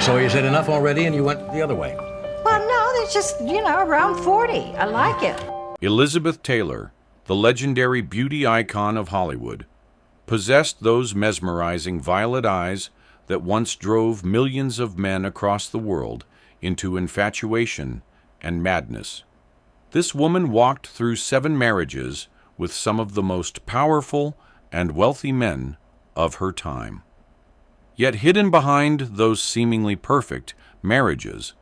So you said enough already and you went the other way. Well, no, there's just, around 40. I like it. Elizabeth Taylor, the legendary beauty icon of Hollywood, possessed those mesmerizing violet eyes that once drove millions of men across the world into infatuation and madness. This woman walked through 7 marriages with some of the most powerful and wealthy men of her time. Yet hidden behind those seemingly perfect marriages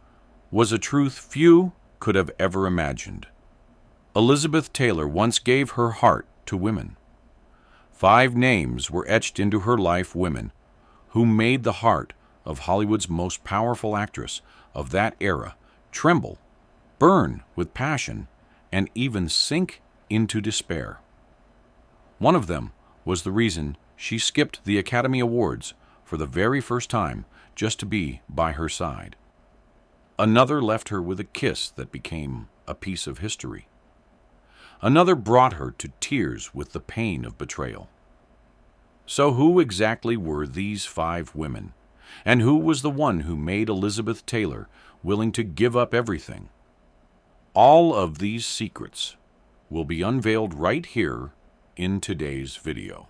was a truth few could have ever imagined. Elizabeth Taylor once gave her heart to women. 5 names were etched into her life, women who made the heart of Hollywood's most powerful actress of that era tremble, burn with passion, and even sink into despair. One of them was the reason she skipped the Academy Awards for the very first time just to be by her side. Another left her with a kiss that became a piece of history. Another brought her to tears with the pain of betrayal. So who exactly were these 5 women? And who was the one who made Elizabeth Taylor willing to give up everything? All of these secrets will be unveiled right here in today's video.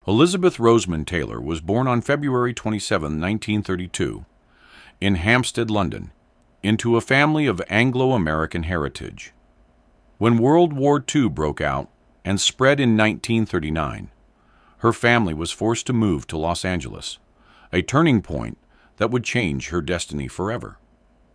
Elizabeth Rosamond Taylor was born on February 27, 1932, in Hampstead, London, into a family of Anglo-American heritage. When World War II broke out and spread in 1939, her family was forced to move to Los Angeles, a turning point that would change her destiny forever.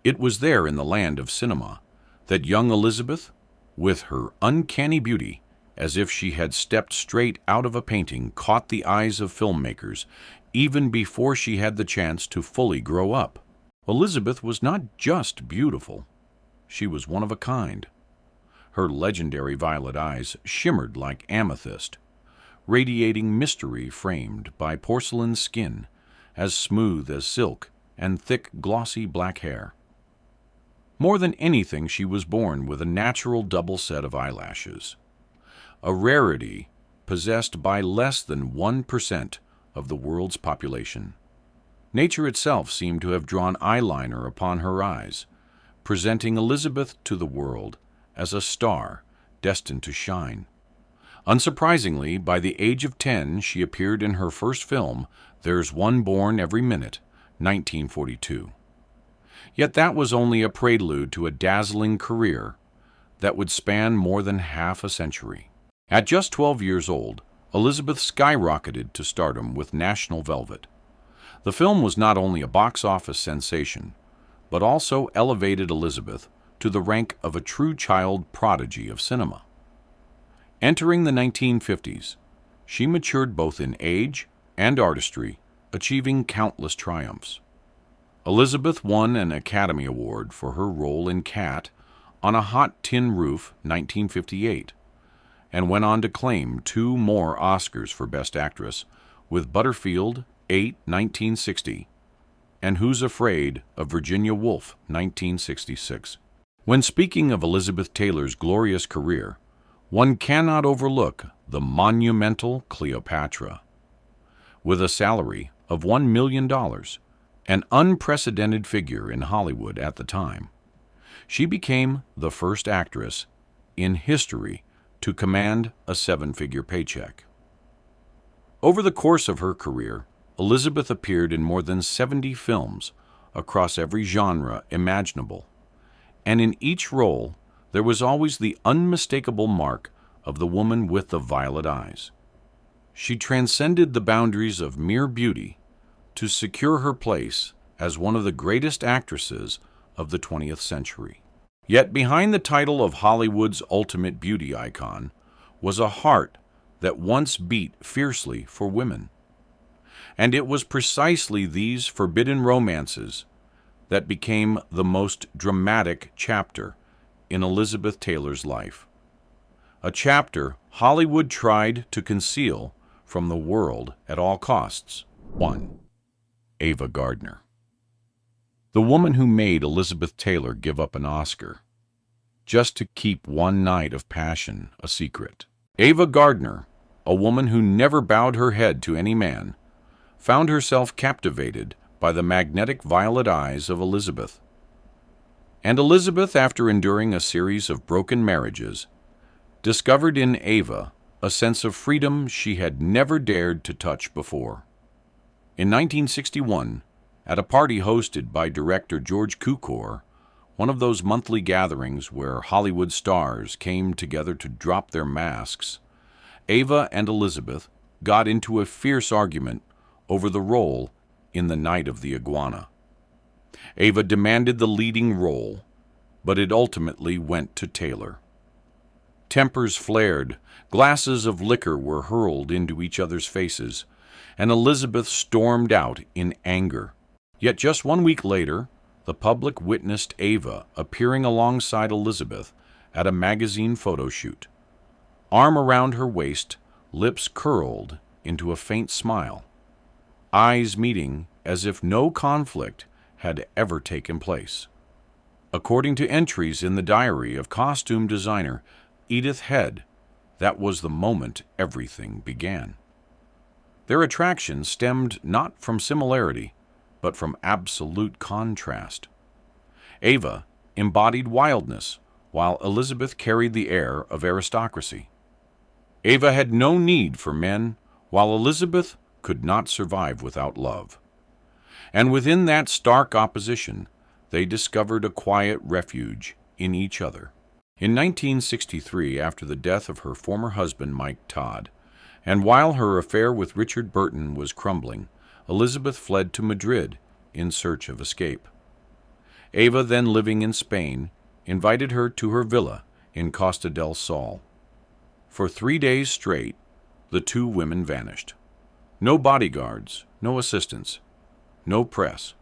It was there in the land of cinema that young Elizabeth, with her uncanny beauty, as if she had stepped straight out of a painting, caught the eyes of filmmakers even before she had the chance to fully grow up. Elizabeth was not just beautiful, she was one of a kind. Her legendary violet eyes shimmered like amethyst, radiating mystery framed by porcelain skin, as smooth as silk and thick, glossy black hair. More than anything, she was born with a natural double set of eyelashes, a rarity possessed by less than 1% of the world's population. Nature itself seemed to have drawn eyeliner upon her eyes, presenting Elizabeth to the world as a star destined to shine. Unsurprisingly, by the age of 10, she appeared in her first film, There's One Born Every Minute, 1942. Yet that was only a prelude to a dazzling career that would span more than half a century. At just 12 years old, Elizabeth skyrocketed to stardom with National Velvet. The film was not only a box office sensation, but also elevated Elizabeth to the rank of a true child prodigy of cinema. Entering the 1950s, she matured both in age and artistry, achieving countless triumphs. Elizabeth won an Academy Award for her role in Cat on a Hot Tin Roof, 1958, and went on to claim 2 more Oscars for Best Actress with Butterfield, 8, 1960, and Who's Afraid of Virginia Woolf, 1966. When speaking of Elizabeth Taylor's glorious career, one cannot overlook the monumental Cleopatra. With a salary of $1 million, an unprecedented figure in Hollywood at the time, she became the first actress in history to command a 7-figure paycheck. Over the course of her career, Elizabeth appeared in more than 70 films across every genre imaginable, and in each role there was always the unmistakable mark of the woman with the violet eyes. She transcended the boundaries of mere beauty to secure her place as one of the greatest actresses of the 20th century. Yet behind the title of Hollywood's ultimate beauty icon was a heart that once beat fiercely for women. And it was precisely these forbidden romances that became the most dramatic chapter in Elizabeth Taylor's life. A chapter Hollywood tried to conceal from the world at all costs. 1. Ava Gardner. The woman who made Elizabeth Taylor give up an Oscar just to keep one night of passion a secret. Ava Gardner, a woman who never bowed her head to any man, found herself captivated by the magnetic violet eyes of Elizabeth. And Elizabeth, after enduring a series of broken marriages, discovered in Ava a sense of freedom she had never dared to touch before. In 1961, at a party hosted by director George Cukor, one of those monthly gatherings where Hollywood stars came together to drop their masks, Ava and Elizabeth got into a fierce argument over the role in The Night of the Iguana. Ava demanded the leading role, but it ultimately went to Taylor. Tempers flared, glasses of liquor were hurled into each other's faces, and Elizabeth stormed out in anger. Yet just 1 week later, the public witnessed Ava appearing alongside Elizabeth at a magazine photo shoot. Arm around her waist, lips curled into a faint smile, eyes meeting as if no conflict had ever taken place. According to entries in the diary of costume designer Edith Head, that was the moment everything began. Their attraction stemmed not from similarity, but from absolute contrast. Ava embodied wildness, while Elizabeth carried the air of aristocracy. Ava had no need for men, while Elizabeth could not survive without love. And within that stark opposition, they discovered a quiet refuge in each other. In 1963, after the death of her former husband Mike Todd, and while her affair with Richard Burton was crumbling, Elizabeth fled to Madrid in search of escape. Ava, then living in Spain, invited her to her villa in Costa del Sol. For 3 days straight, the two women vanished. No bodyguards, no assistants, no press.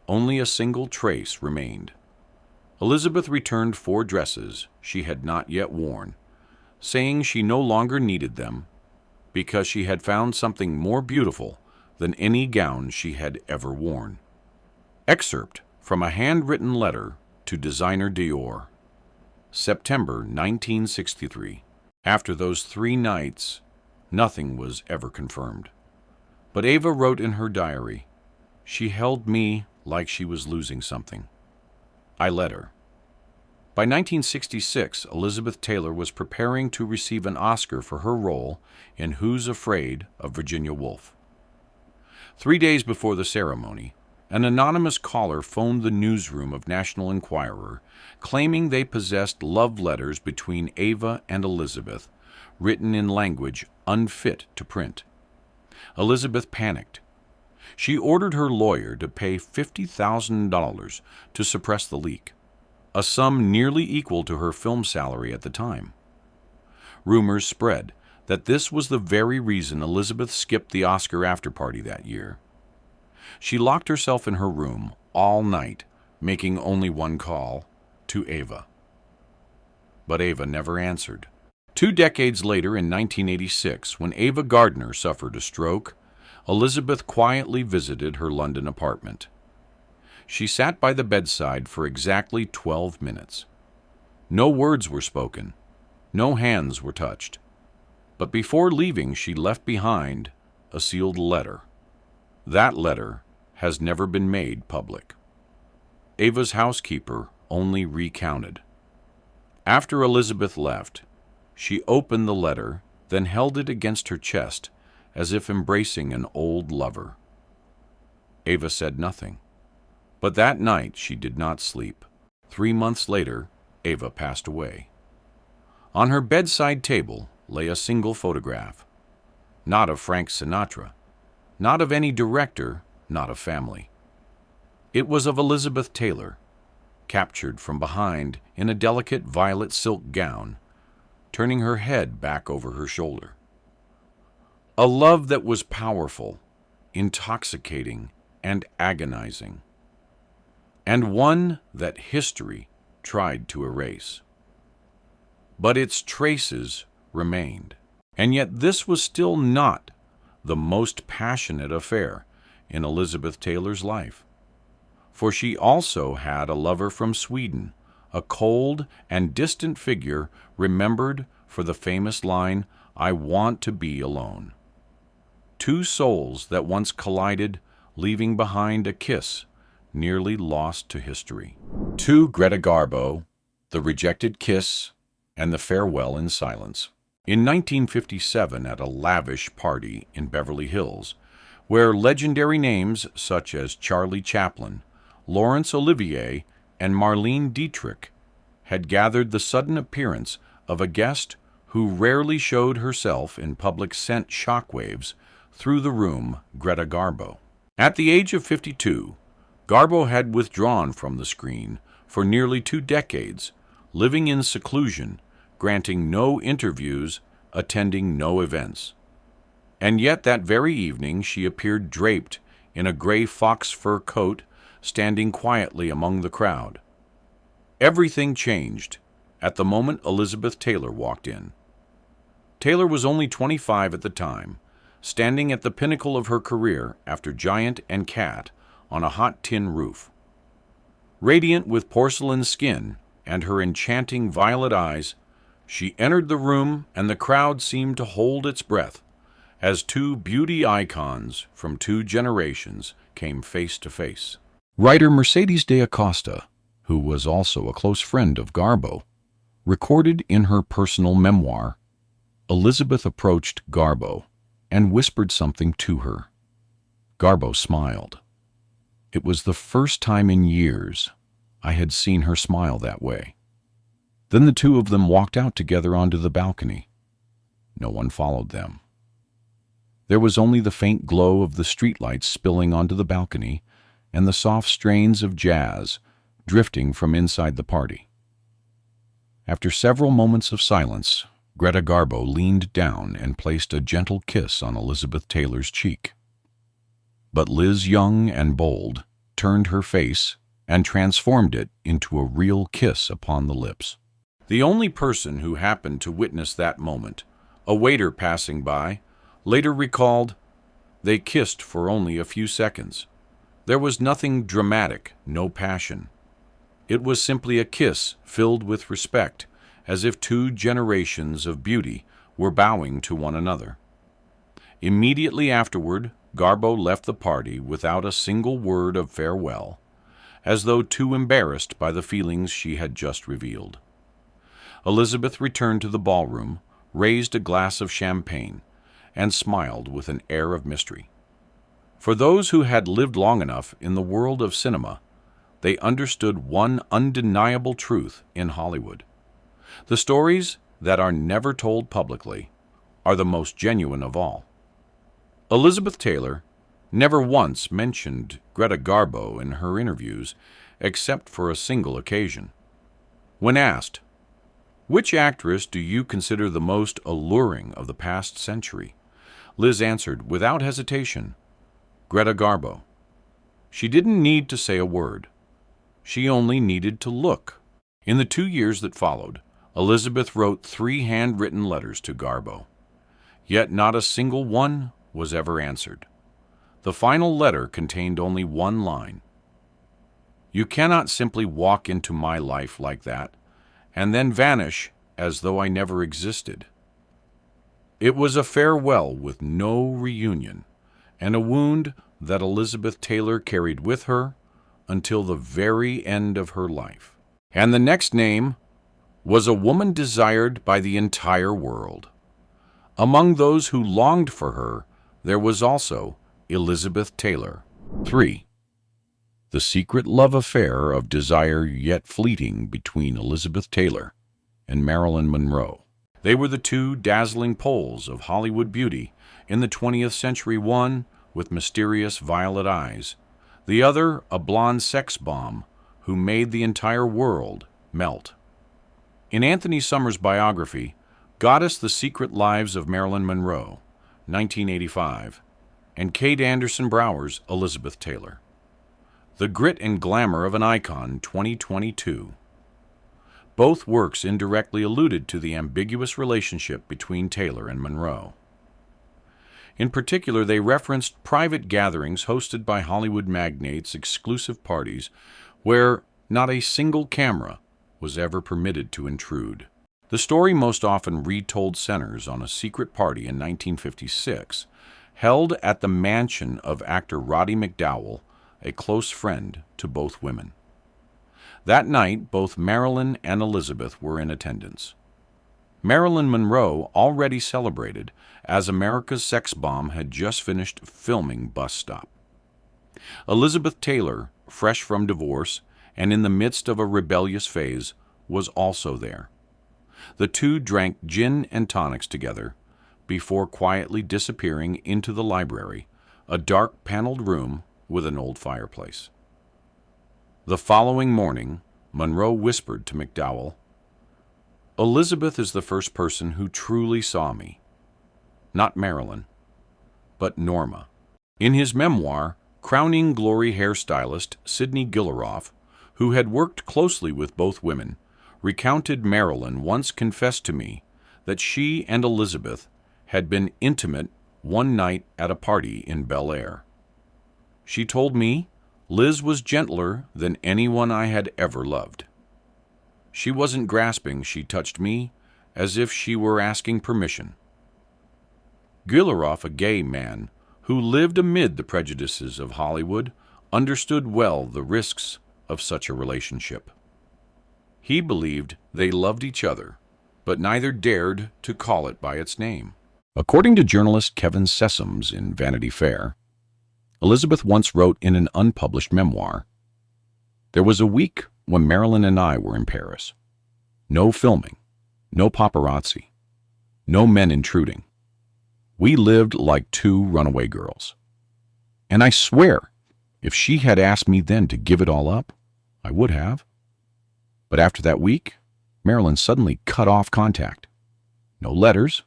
Only a single trace remained. Elizabeth returned 4 dresses she had not yet worn, saying she no longer needed them because she had found something more beautiful than any gown she had ever worn. Excerpt from a handwritten letter to designer Dior. September 1963. After those 3 nights, nothing was ever confirmed. But Ava wrote in her diary, "She held me like she was losing something. I let her." By 1966, Elizabeth Taylor was preparing to receive an Oscar for her role in Who's Afraid of Virginia Woolf. 3 days before the ceremony, an anonymous caller phoned the newsroom of National Enquirer, claiming they possessed love letters between Ava and Elizabeth, written in language unfit to print. Elizabeth panicked. She ordered her lawyer to pay $50,000 to suppress the leak, a sum nearly equal to her film salary at the time. Rumors spread that this was the very reason Elizabeth skipped the Oscar after-party that year. She locked herself in her room all night, making only one call, to Ava. But Ava never answered. 2 decades later, in 1986, when Ava Gardner suffered a stroke, Elizabeth quietly visited her London apartment. She sat by the bedside for exactly 12 minutes. No words were spoken. No hands were touched. But before leaving, she left behind a sealed letter. That letter has never been made public. Ava's housekeeper only recounted. After Elizabeth left, she opened the letter, then held it against her chest as if embracing an old lover. Ava said nothing. But that night she did not sleep. 3 months later, Ava passed away. On her bedside table lay a single photograph. Not of Frank Sinatra, not of any director, not of family. It was of Elizabeth Taylor, captured from behind in a delicate violet silk gown, turning her head back over her shoulder. A love that was powerful, intoxicating, and agonizing, and one that history tried to erase. But its traces remained, and yet this was still not the most passionate affair in Elizabeth Taylor's life. For she also had a lover from Sweden, a cold and distant figure remembered for the famous line, "I want to be alone." 2 souls that once collided leaving behind a kiss nearly lost to history. 2. Greta Garbo, The Rejected Kiss, and the Farewell in Silence. In 1957, at a lavish party in Beverly Hills, where legendary names such as Charlie Chaplin, Laurence Olivier, and Marlene Dietrich had gathered, the sudden appearance of a guest who rarely showed herself in public sent shockwaves through the room, Greta Garbo. At the age of 52, Garbo had withdrawn from the screen for nearly 2 decades, living in seclusion, granting no interviews, attending no events. And yet that very evening she appeared draped in a gray fox fur coat, standing quietly among the crowd. Everything changed at the moment Elizabeth Taylor walked in. Taylor was only 25 at the time, standing at the pinnacle of her career after Giant and Cat on a hot tin roof. Radiant with porcelain skin and her enchanting violet eyes, she entered the room, and the crowd seemed to hold its breath as 2 beauty icons from 2 generations came face to face. Writer Mercedes de Acosta, who was also a close friend of Garbo, recorded in her personal memoir, Elizabeth approached Garbo and whispered something to her. Garbo smiled. It was the first time in years I had seen her smile that way. Then the 2 of them walked out together onto the balcony. No one followed them. There was only the faint glow of the streetlights spilling onto the balcony and the soft strains of jazz drifting from inside the party. After several moments of silence, Greta Garbo leaned down and placed a gentle kiss on Elizabeth Taylor's cheek. But Liz, young and bold, turned her face and transformed it into a real kiss upon the lips. The only person who happened to witness that moment, a waiter passing by, later recalled, "They kissed for only a few seconds. There was nothing dramatic, no passion. It was simply a kiss filled with respect, as if 2 generations of beauty were bowing to one another." Immediately afterward, Garbo left the party without a single word of farewell, as though too embarrassed by the feelings she had just revealed. Elizabeth returned to the ballroom, raised a glass of champagne, and smiled with an air of mystery. For those who had lived long enough in the world of cinema, they understood one undeniable truth in Hollywood. The stories that are never told publicly are the most genuine of all. Elizabeth Taylor never once mentioned Greta Garbo in her interviews, except for a single occasion. When asked, "Which actress do you consider the most alluring of the past century?" Liz answered without hesitation, "Greta Garbo." She didn't need to say a word. She only needed to look. In the 2 years that followed, Elizabeth wrote 3 handwritten letters to Garbo. Yet not a single one was ever answered. The final letter contained only one line. "You cannot simply walk into my life like that and then vanish as though I never existed." It was a farewell with no reunion, and a wound that Elizabeth Taylor carried with her until the very end of her life. And the next name was a woman desired by the entire world. Among those who longed for her, there was also Elizabeth Taylor. 3. The secret love affair of desire yet fleeting between Elizabeth Taylor and Marilyn Monroe. They were the 2 dazzling poles of Hollywood beauty in the 20th century, one with mysterious violet eyes, the other a blonde sex bomb who made the entire world melt. In Anthony Summers' biography, Goddess: The Secret Lives of Marilyn Monroe, 1985, and Kate Anderson Brower's Elizabeth Taylor, The Grit and Glamour of an Icon, 2022. Both works indirectly alluded to the ambiguous relationship between Taylor and Monroe. In particular, they referenced private gatherings hosted by Hollywood magnates, exclusive parties, where not a single camera was ever permitted to intrude. The story most often retold centers on a secret party in 1956, held at the mansion of actor Roddy McDowall, a close friend to both women. That night, both Marilyn and Elizabeth were in attendance. Marilyn Monroe already celebrated, as America's sex bomb had just finished filming Bus Stop. Elizabeth Taylor, fresh from divorce and in the midst of a rebellious phase, was also there. The two drank gin and tonics together before quietly disappearing into the library, a dark paneled room with an old fireplace. The following morning, Monroe whispered to McDowall, "Elizabeth is the first person who truly saw me. Not Marilyn, but Norma." In his memoir, crowning glory hairstylist Sidney Gilleroff, who had worked closely with both women, recounted Marilyn once confessed to me that she and Elizabeth had been intimate one night at a party in Bel Air. She told me Liz was gentler than anyone I had ever loved. She wasn't grasping, she touched me as if she were asking permission. Gilleroff, a gay man who lived amid the prejudices of Hollywood, understood well the risks of such a relationship. He believed they loved each other, but neither dared to call it by its name. According to journalist Kevin Sessoms in Vanity Fair, Elizabeth once wrote in an unpublished memoir, "There was a week when Marilyn and I were in Paris. No filming, no paparazzi, no men intruding. We lived like two runaway girls. And I swear, if she had asked me then to give it all up, I would have. But after that week, Marilyn suddenly cut off contact. No letters,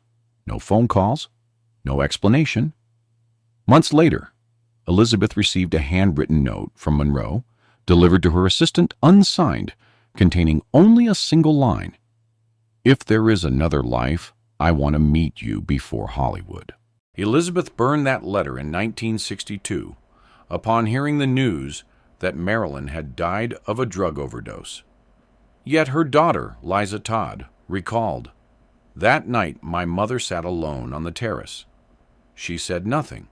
no phone calls, no explanation. Months later, Elizabeth received a handwritten note from Monroe, delivered to her assistant unsigned, containing only a single line. If there is another life, I want to meet you before Hollywood." Elizabeth burned that letter in 1962 upon hearing the news that Marilyn had died of a drug overdose. Yet her daughter, Liza Todd, recalled, "That night my mother sat alone on the terrace. She said nothing,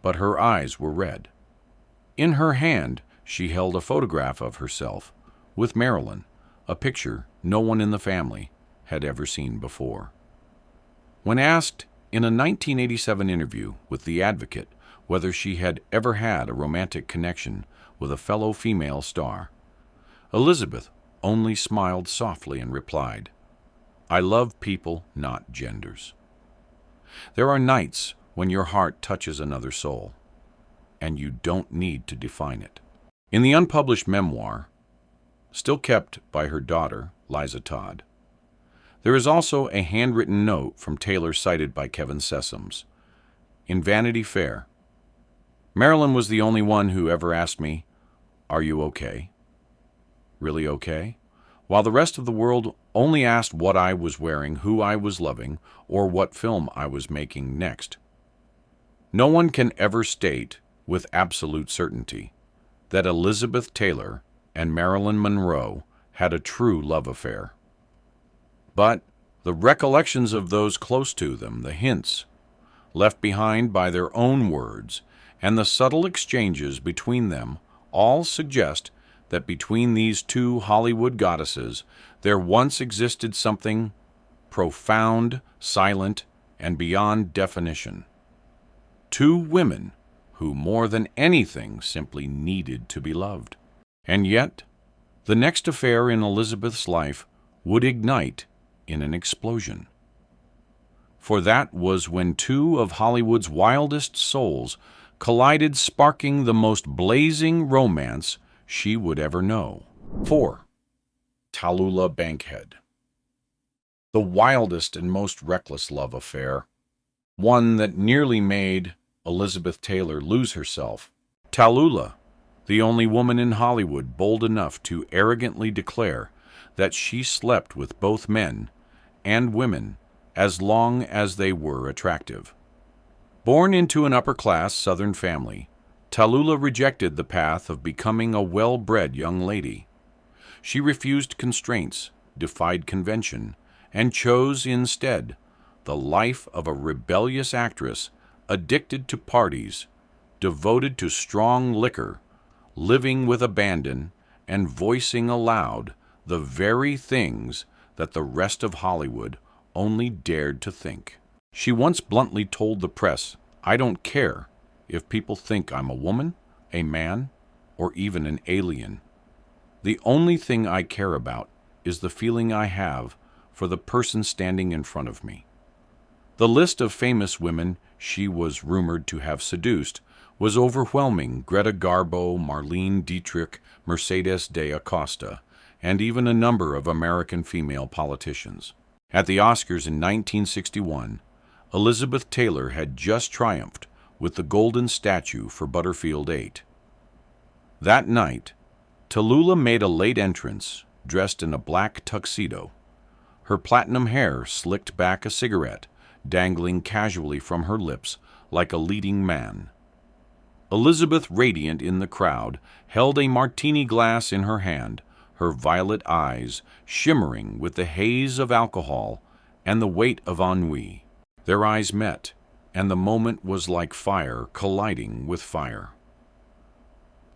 but her eyes were red. In her hand she held a photograph of herself with Marilyn, a picture no one in the family had ever seen before." When asked in a 1987 interview with The Advocate whether she had ever had a romantic connection with a fellow female star, Elizabeth only smiled softly and replied, "I love people, not genders." There are nights when your heart touches another soul, and you don't need to define it. In the unpublished memoir, still kept by her daughter, Liza Todd, there is also a handwritten note from Taylor cited by Kevin Sessoms. In Vanity Fair, "Marilyn was the only one who ever asked me, 'Are you okay? Really okay?' While the rest of the world only asked what I was wearing, who I was loving, or what film I was making next. No one can ever state with absolute certainty that Elizabeth Taylor and Marilyn Monroe had a true love affair. But the recollections of those close to them, the hints left behind by their own words, and the subtle exchanges between them all suggest that between these two Hollywood goddesses there once existed something profound, silent, and beyond definition. Two women who more than anything simply needed to be loved. And yet, the next affair in Elizabeth's life would ignite in an explosion. For that was when two of Hollywood's wildest souls collided, sparking the most blazing romance she would ever know. 4. Tallula Bankhead. The wildest and most reckless love affair, one that nearly made Elizabeth Taylor lose herself. Tallula, the only woman in Hollywood bold enough to arrogantly declare that she slept with both men and women as long as they were attractive. Born into an upper-class Southern family, Tallula rejected the path of becoming a well-bred young lady. She refused constraints, defied convention, and chose instead the life of a rebellious actress addicted to parties, devoted to strong liquor, living with abandon, and voicing aloud the very things that the rest of Hollywood only dared to think. She once bluntly told the press, "I don't care if people think I'm a woman, a man, or even an alien. The only thing I care about is the feeling I have for the person standing in front of me." The list of famous women she was rumored to have seduced was overwhelming: Greta Garbo, Marlene Dietrich, Mercedes de Acosta, and even a number of American female politicians. At the Oscars in 1961, Elizabeth Taylor had just triumphed with the Golden Statue for Butterfield 8. That night, Tallula made a late entrance, dressed in a black tuxedo, her platinum hair slicked back, a cigarette dangling casually from her lips like a leading man. Elizabeth, radiant in the crowd, held a martini glass in her hand, her violet eyes shimmering with the haze of alcohol and the weight of ennui. Their eyes met, and the moment was like fire colliding with fire.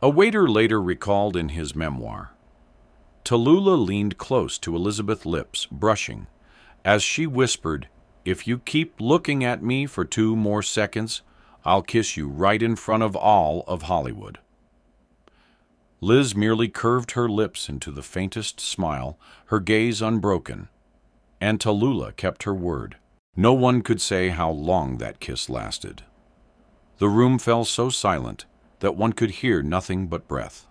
A waiter later recalled in his memoir, "Tallula leaned close to Elizabeth's lips, brushing, as she whispered, 'If you keep looking at me for 2 more seconds, I'll kiss you right in front of all of Hollywood.'" Liz merely curved her lips into the faintest smile, her gaze unbroken, and Tallula kept her word. No one could say how long that kiss lasted. The room fell so silent that one could hear nothing but breath.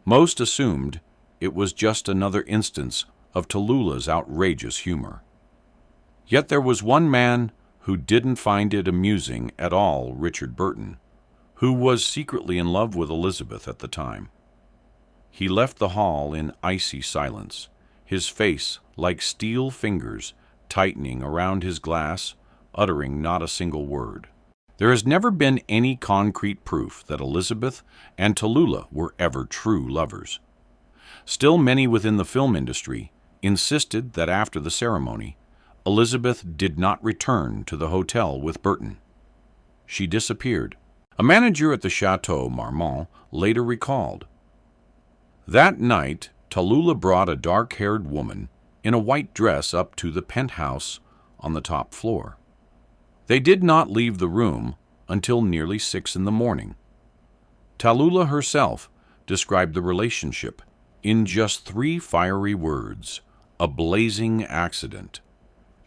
Most assumed it was just another instance of Tallula's outrageous humor. Yet there was one man who didn't find it amusing at all: Richard Burton, who was secretly in love with Elizabeth at the time. He left the hall in icy silence, his face like steel fingers tightening around his glass, uttering not a single word. There has never been any concrete proof that Elizabeth and Tallula were ever true lovers. Still, many within the film industry insisted that after the ceremony, Elizabeth did not return to the hotel with Burton. She disappeared. A manager at the Chateau Marmont later recalled, "That night, Tallula brought a dark-haired woman in a white dress up to the penthouse on the top floor. They did not leave the room until nearly 6 in the morning. Tallula herself described the relationship in just 3 fiery words: a blazing accident.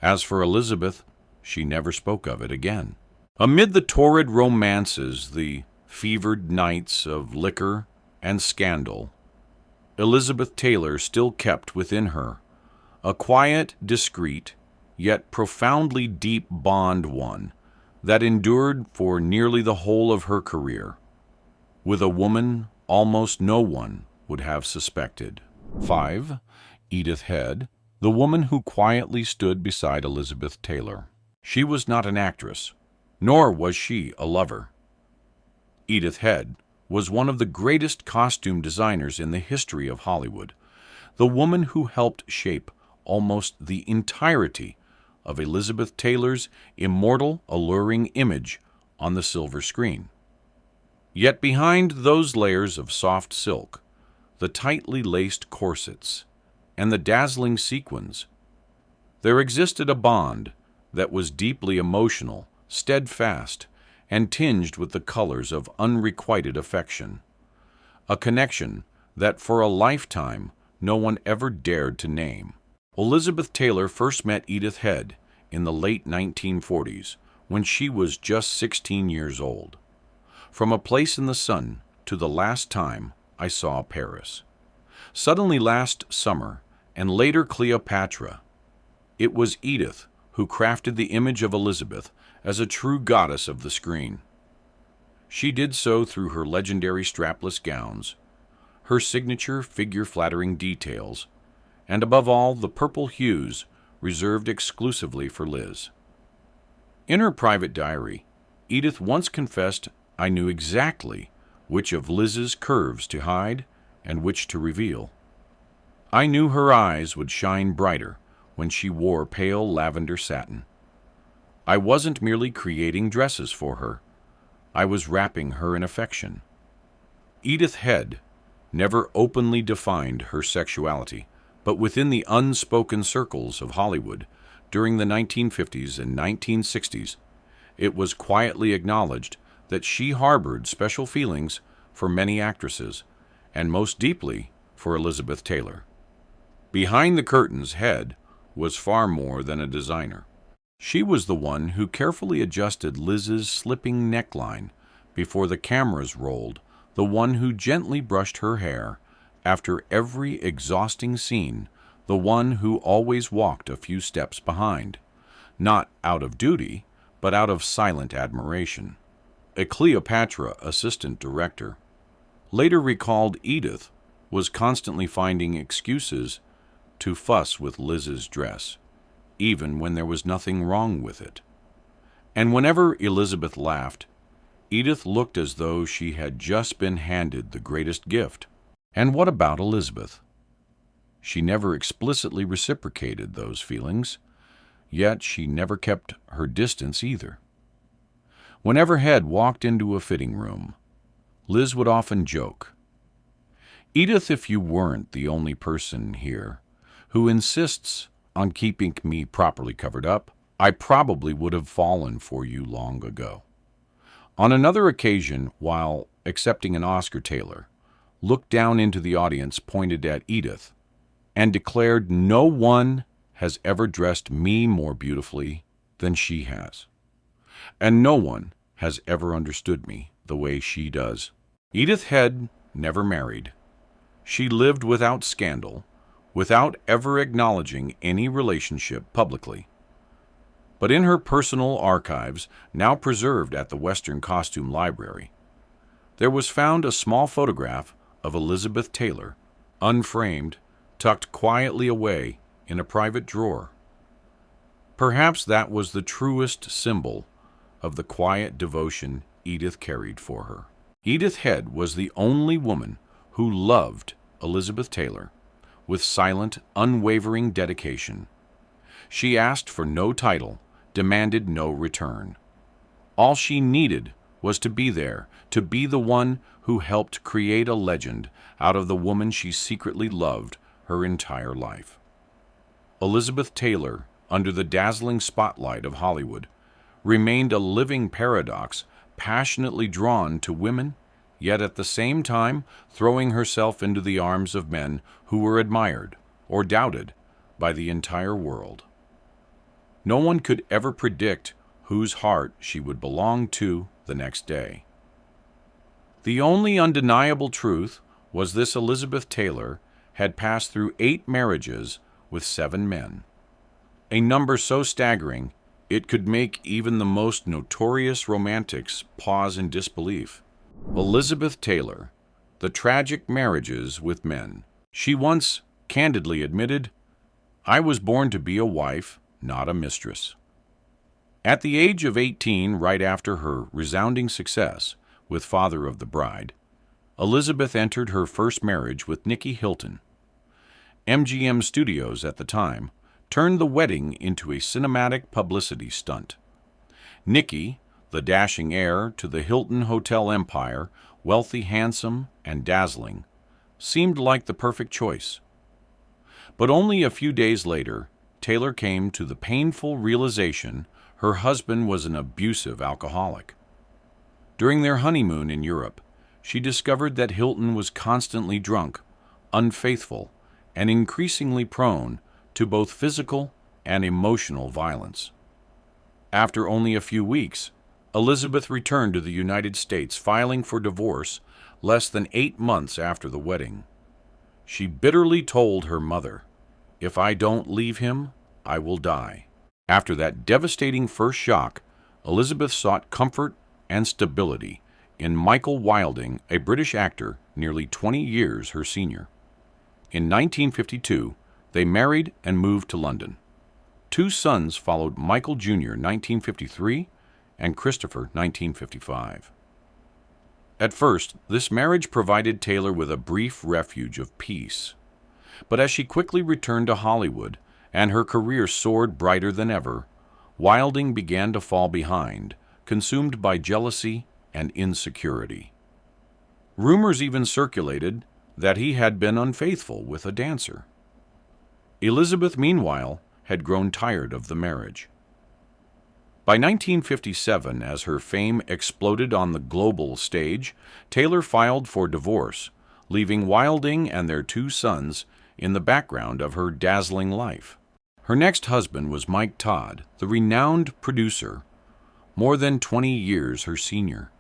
As for Elizabeth, she never spoke of it again." Amid the torrid romances, the fevered nights of liquor and scandal, Elizabeth Taylor still kept within her a quiet, discreet, yet profoundly deep bond, one that endured for nearly the whole of her career, with a woman almost no one would have suspected. 5. Edith Head, the woman who quietly stood beside Elizabeth Taylor. She was not an actress, nor was she a lover. Edith Head was one of the greatest costume designers in the history of Hollywood, the woman who helped shape almost the entirety of Elizabeth Taylor's immortal, alluring image on the silver screen. Yet behind those layers of soft silk, the tightly laced corsets, and the dazzling sequins, there existed a bond that was deeply emotional, steadfast, and tinged with the colors of unrequited affection, a connection that for a lifetime no one ever dared to name. Elizabeth Taylor first met Edith Head in the late 1940s, when she was just 16 years old. From A Place in the Sun to The Last Time I Saw Paris, Suddenly Last Summer, and later Cleopatra, it was Edith who crafted the image of Elizabeth as a true goddess of the screen. She did so through her legendary strapless gowns, her signature figure-flattering details, and above all, the purple hues reserved exclusively for Liz. In her private diary, Edith once confessed, "I knew exactly which of Liz's curves to hide and which to reveal. I knew her eyes would shine brighter when she wore pale lavender satin. I wasn't merely creating dresses for her. I was wrapping her in affection. Edith Head never openly defined her sexuality, but within the unspoken circles of Hollywood during the 1950s and 1960s, it was quietly acknowledged that she harbored special feelings for many actresses, and most deeply for Elizabeth Taylor. Behind the curtains, Head was far more than a designer. She was the one who carefully adjusted Liz's slipping neckline before the cameras rolled, the one who gently brushed her hair after every exhausting scene, the one who always walked a few steps behind, not out of duty, but out of silent admiration. A Cleopatra assistant director later recalled Edith was constantly finding excuses to fuss with Liz's dress, even when there was nothing wrong with it. And whenever Elizabeth laughed, Edith looked as though she had just been handed the greatest gift. And what about Elizabeth? She never explicitly reciprocated those feelings, yet she never kept her distance either. Whenever Head walked into a fitting room, Liz would often joke, "Edith, if you weren't the only person here who insists on keeping me properly covered up, I probably would have fallen for you long ago." On another occasion, while accepting an Oscar, Taylor looked down into the audience, pointed at Edith, and declared, "No one has ever dressed me more beautifully than she has, and no one has ever understood me the way she does." Edith Head never married. She lived without scandal, without ever acknowledging any relationship publicly. But in her personal archives, now preserved at the Western Costume Library, there was found a small photograph of Elizabeth Taylor, unframed, tucked quietly away in a private drawer. Perhaps that was the truest symbol of the quiet devotion Edith carried for her. Edith Head was the only woman who loved Elizabeth Taylor with silent, unwavering dedication. She asked for no title, demanded no return. All she needed was to be there, to be the one who helped create a legend out of the woman she secretly loved her entire life. Elizabeth Taylor, under the dazzling spotlight of Hollywood, remained a living paradox, passionately drawn to women, yet at the same time throwing herself into the arms of men who were admired or doubted by the entire world. No one could ever predict whose heart she would belong to the next day. The only undeniable truth was this: Elizabeth Taylor had passed through 8 marriages with 7 men, a number so staggering it could make even the most notorious romantics pause in disbelief. Elizabeth Taylor, the tragic marriages with men. She once candidly admitted, "I was born to be a wife, not a mistress." At the age of 18, right after her resounding success with Father of the Bride, Elizabeth entered her first marriage with Nicky Hilton. MGM Studios at the time turned the wedding into a cinematic publicity stunt. Nicky, the dashing heir to the Hilton Hotel empire, wealthy, handsome, and dazzling, seemed like the perfect choice. But only a few days later, Taylor came to the painful realization her husband was an abusive alcoholic. During their honeymoon in Europe, she discovered that Hilton was constantly drunk, unfaithful, and increasingly prone to both physical and emotional violence. After only a few weeks, Elizabeth returned to the United States, filing for divorce less than 8 months after the wedding. She bitterly told her mother, "If I don't leave him, I will die." After that devastating first shock, Elizabeth sought comfort and stability in Michael Wilding, a British actor nearly 20 years her senior. In 1952, they married and moved to London. 2 sons followed: Michael Jr. 1953 and Christopher 1955. At first, this marriage provided Taylor with a brief refuge of peace. But as she quickly returned to Hollywood and her career soared brighter than ever, Wilding began to fall behind, consumed by jealousy and insecurity. Rumors even circulated that he had been unfaithful with a dancer. Elizabeth, meanwhile, had grown tired of the marriage. By 1957, as her fame exploded on the global stage, Taylor filed for divorce, leaving Wilding and their 2 sons in the background of her dazzling life. Her next husband was Mike Todd, the renowned producer, more than 20 years her senior,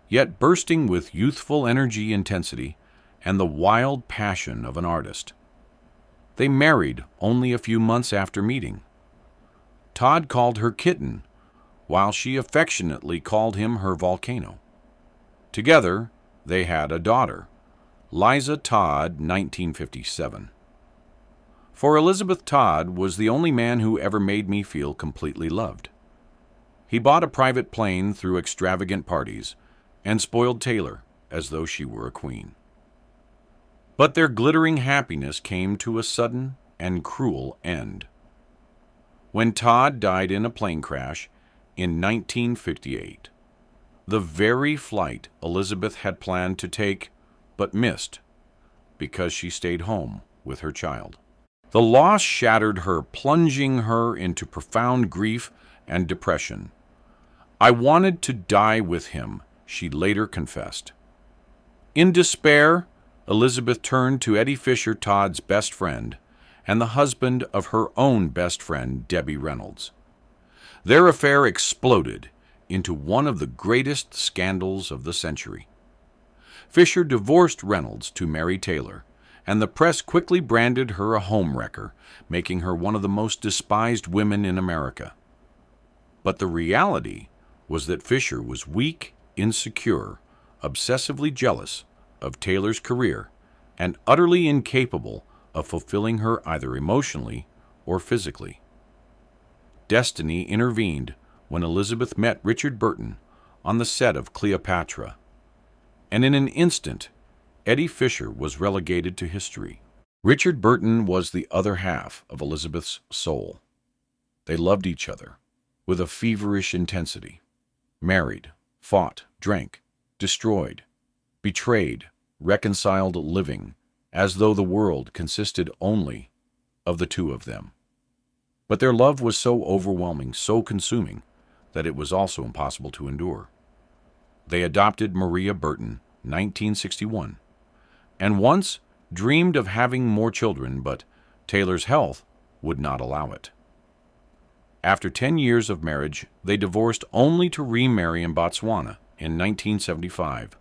yet bursting with youthful energy, intensity, and the wild passion of an artist. They married only a few months after meeting. Todd called her Kitten, while she affectionately called him her volcano. Together, they had a daughter, Liza Todd, 1957. For Elizabeth, Todd was the only man who ever made me feel completely loved. He bought a private plane through extravagant parties and spoiled Taylor as though she were a queen. But their glittering happiness came to a sudden and cruel end when Todd died in a plane crash in 1958, the very flight Elizabeth had planned to take but missed because she stayed home with her child. The loss shattered her, plunging her into profound grief and depression. "I wanted to die with him," she later confessed. In despair, Elizabeth turned to Eddie Fisher, Todd's best friend, and the husband of her own best friend, Debbie Reynolds. Their affair exploded into one of the greatest scandals of the century. Fisher divorced Reynolds to marry Taylor, and the press quickly branded her a homewrecker, making her one of the most despised women in America. But the reality was that Fisher was weak, insecure, obsessively jealous of Taylor's career, and utterly incapable of fulfilling her either emotionally or physically. Destiny intervened when Elizabeth met Richard Burton on the set of Cleopatra, and in an instant, Eddie Fisher was relegated to history. Richard Burton was the other half of Elizabeth's soul. They loved each other with a feverish intensity, married, fought, drank, destroyed, betrayed, reconciled, living, as though the world consisted only of the 2 of them. But their love was so overwhelming, so consuming, that it was also impossible to endure. They adopted Maria Burton, 1961, and once dreamed of having more children, but Taylor's health would not allow it. After 10 years of marriage, they divorced only to remarry in Botswana in 1975,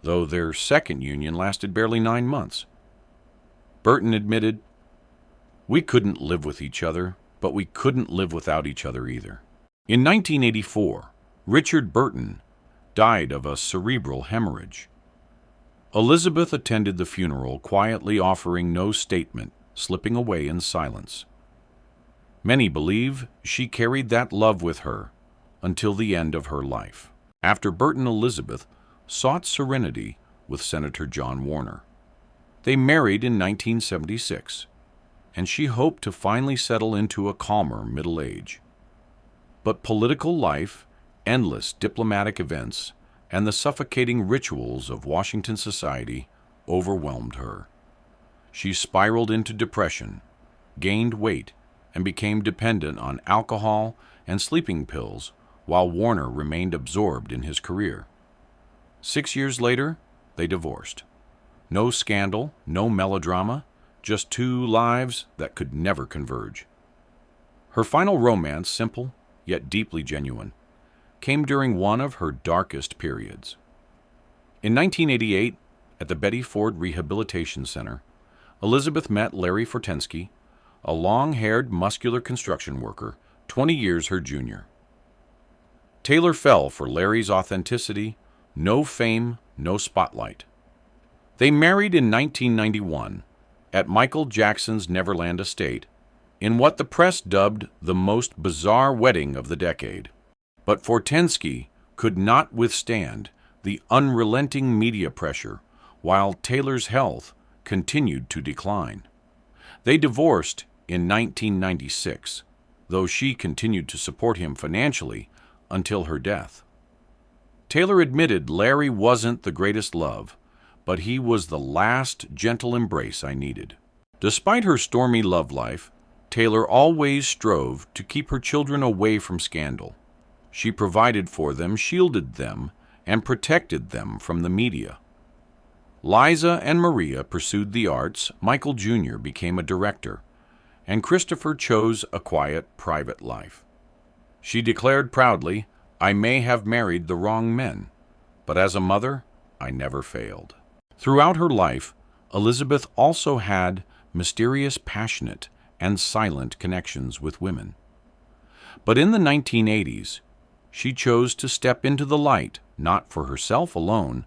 though their second union lasted barely 9 months. Burton admitted, "We couldn't live with each other, but we couldn't live without each other either." In 1984, Richard Burton died of a cerebral hemorrhage. Elizabeth attended the funeral, quietly offering no statement, slipping away in silence. Many believe she carried that love with her until the end of her life. After Burton, Elizabeth sought serenity with Senator John Warner. They married in 1976, and she hoped to finally settle into a calmer middle age. But political life, endless diplomatic events, and the suffocating rituals of Washington society overwhelmed her. She spiraled into depression, gained weight, and became dependent on alcohol and sleeping pills while Warner remained absorbed in his career. 6 years later, they divorced. No scandal, no melodrama, just 2 lives that could never converge. Her final romance, simple yet deeply genuine, came during one of her darkest periods. In 1988, at the Betty Ford Rehabilitation Center, Elizabeth met Larry Fortensky, a long-haired, muscular construction worker, 20 years her junior. Taylor fell for Larry's authenticity, no fame, no spotlight. They married in 1991 at Michael Jackson's Neverland estate in what the press dubbed the most bizarre wedding of the decade. But Fortensky could not withstand the unrelenting media pressure while Taylor's health continued to decline. They divorced in 1996, though she continued to support him financially until her death. Taylor admitted Larry wasn't the greatest love, but he was the last gentle embrace I needed. Despite her stormy love life, Taylor always strove to keep her children away from scandal. She provided for them, shielded them, and protected them from the media. Liza and Maria pursued the arts, Michael Jr. became a director, and Christopher chose a quiet, private life. She declared proudly, "I may have married the wrong men, but as a mother, I never failed." Throughout her life, Elizabeth also had mysterious, passionate, and silent connections with women. But in the 1980s, she chose to step into the light, not for herself alone,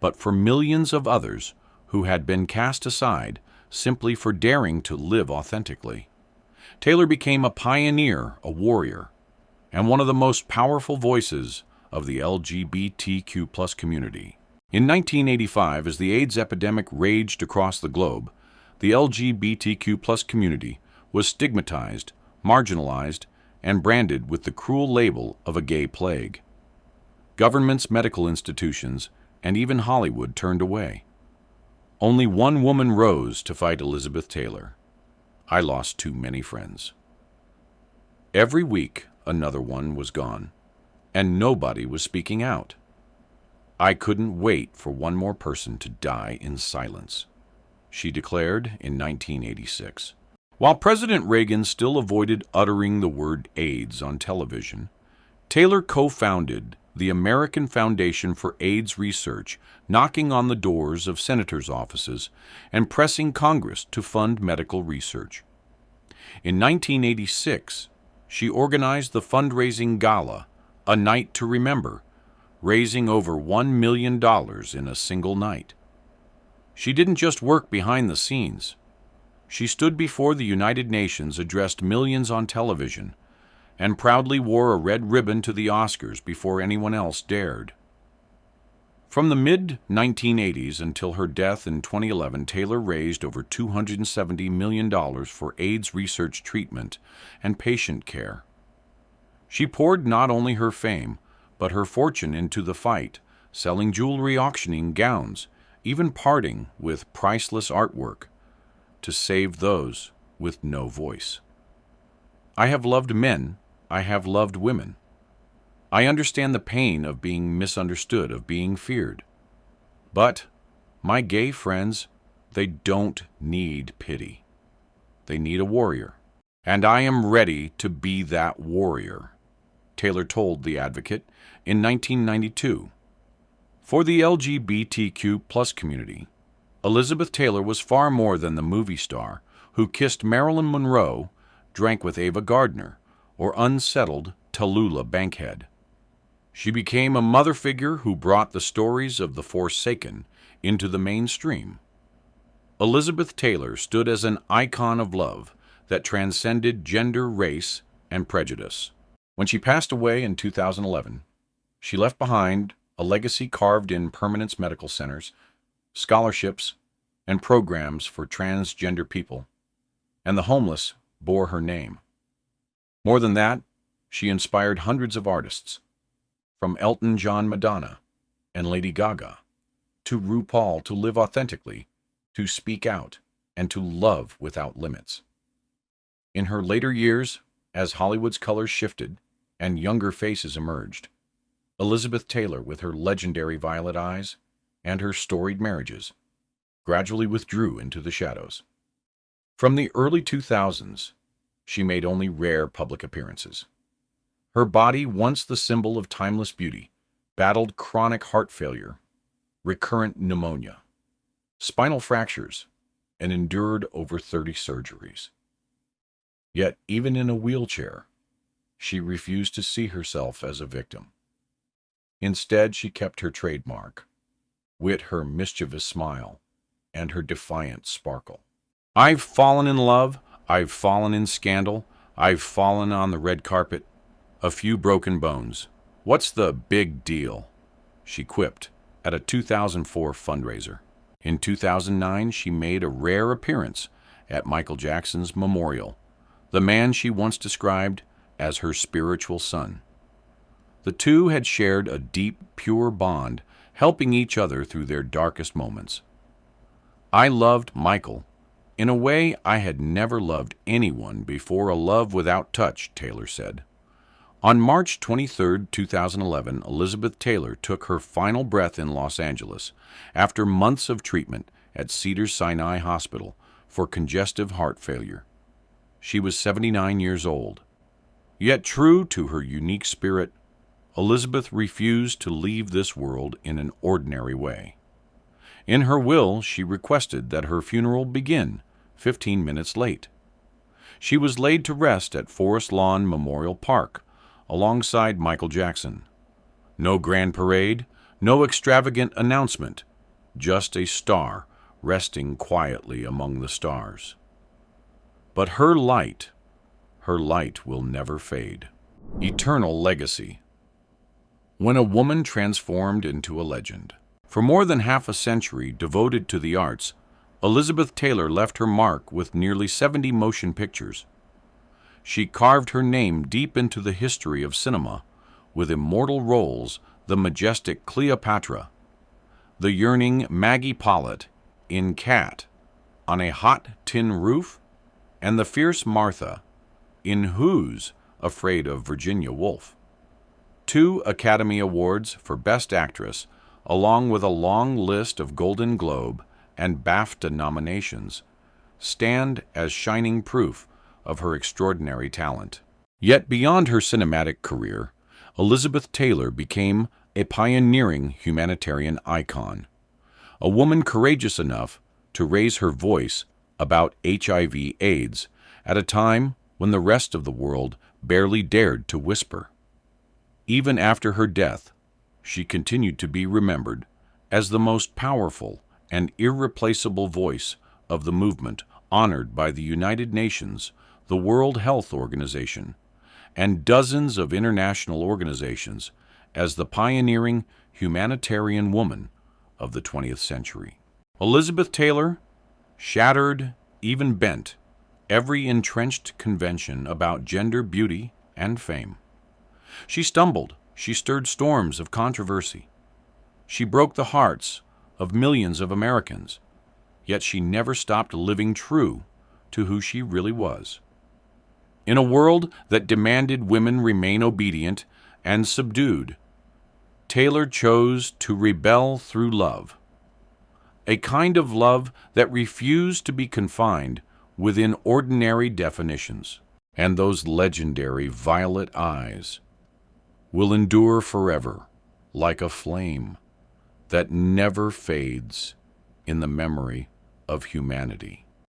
but for millions of others who had been cast aside simply for daring to live authentically. Taylor became a pioneer, a warrior, and one of the most powerful voices of the LGBTQ+ community. In 1985, as the AIDS epidemic raged across the globe, the LGBTQ+ community was stigmatized, marginalized, and branded with the cruel label of a gay plague. Governments, medical institutions, and even Hollywood turned away. Only one woman rose to fight Elizabeth Taylor. I lost too many friends. Every week, another one was gone, and nobody was speaking out. I couldn't wait for one more person to die in silence, she declared in 1986. While President Reagan still avoided uttering the word AIDS on television, Taylor co-founded the American Foundation for AIDS Research, knocking on the doors of senators' offices and pressing Congress to fund medical research. In 1986, she organized the fundraising gala, A Night to Remember, raising over $1 million in a single night. She didn't just work behind the scenes. She stood before the United Nations, addressed millions on television, and proudly wore a red ribbon to the Oscars before anyone else dared. From the mid-1980s until her death in 2011, Taylor raised over $270 million for AIDS research treatment and patient care. She poured not only her fame, but her fortune into the fight, selling jewelry, auctioning gowns, even parting with priceless artwork to save those with no voice. I have loved men, I have loved women. I understand the pain of being misunderstood, of being feared. But my gay friends, they don't need pity. They need a warrior. And I am ready to be that warrior, Taylor told The Advocate in 1992. For the LGBTQ+ community, Elizabeth Taylor was far more than the movie star who kissed Marilyn Monroe, drank with Ava Gardner, or unsettled Tallula Bankhead. She became a mother figure who brought the stories of the Forsaken into the mainstream. Elizabeth Taylor stood as an icon of love that transcended gender, race, and prejudice. When she passed away in 2011, she left behind a legacy carved in permanence medical centers, scholarships, and programs for transgender people, and the homeless bore her name. More than that, she inspired hundreds of artists, from Elton John, Madonna, and Lady Gaga, to RuPaul, to live authentically, to speak out, and to love without limits. In her later years, as Hollywood's colors shifted and younger faces emerged, Elizabeth Taylor, with her legendary violet eyes and her storied marriages, gradually withdrew into the shadows. From the early 2000s, she made only rare public appearances. Her body, once the symbol of timeless beauty, battled chronic heart failure, recurrent pneumonia, spinal fractures, and endured over 30 surgeries. Yet, even in a wheelchair, she refused to see herself as a victim. Instead, she kept her trademark, wit, her mischievous smile, and her defiant sparkle. I've fallen in love, I've fallen in scandal, I've fallen on the red carpet, a few broken bones. What's the big deal? She quipped at a 2004 fundraiser. In 2009, she made a rare appearance at Michael Jackson's memorial, the man she once described as her spiritual son. The two had shared a deep, pure bond, helping each other through their darkest moments. I loved Michael in a way I had never loved anyone before, a love without touch, Taylor said. On March 23, 2011, Elizabeth Taylor took her final breath in Los Angeles after months of treatment at Cedars-Sinai Hospital for congestive heart failure. She was 79 years old. Yet true to her unique spirit, Elizabeth refused to leave this world in an ordinary way. In her will, she requested that her funeral begin 15 minutes late. She was laid to rest at Forest Lawn Memorial Park, alongside Michael Jackson. No grand parade, no extravagant announcement, just a star resting quietly among the stars. But her light will never fade. Eternal legacy. When a woman transformed into a legend. For more than half a century devoted to the arts, Elizabeth Taylor left her mark with nearly 70 motion pictures. She carved her name deep into the history of cinema with immortal roles: the majestic Cleopatra, the yearning Maggie Pollitt in Cat, On a Hot Tin Roof, and the fierce Martha in Who's Afraid of Virginia Woolf. 2 Academy Awards for Best Actress, along with a long list of Golden Globe and BAFTA nominations, stand as shining proof of her extraordinary talent. Yet beyond her cinematic career, Elizabeth Taylor became a pioneering humanitarian icon, a woman courageous enough to raise her voice about HIV/AIDS at a time when the rest of the world barely dared to whisper. Even after her death, she continued to be remembered as the most powerful and irreplaceable voice of the movement, honored by the United Nations, the World Health Organization, and dozens of international organizations as the pioneering humanitarian woman of the 20th century. Elizabeth Taylor shattered, even bent, every entrenched convention about gender, beauty, and fame. She stumbled, she stirred storms of controversy. She broke the hearts of millions of Americans, yet she never stopped living true to who she really was. In a world that demanded women remain obedient and subdued, Taylor chose to rebel through love, a kind of love that refused to be confined within ordinary definitions. And those legendary violet eyes will endure forever like a flame that never fades in the memory of humanity.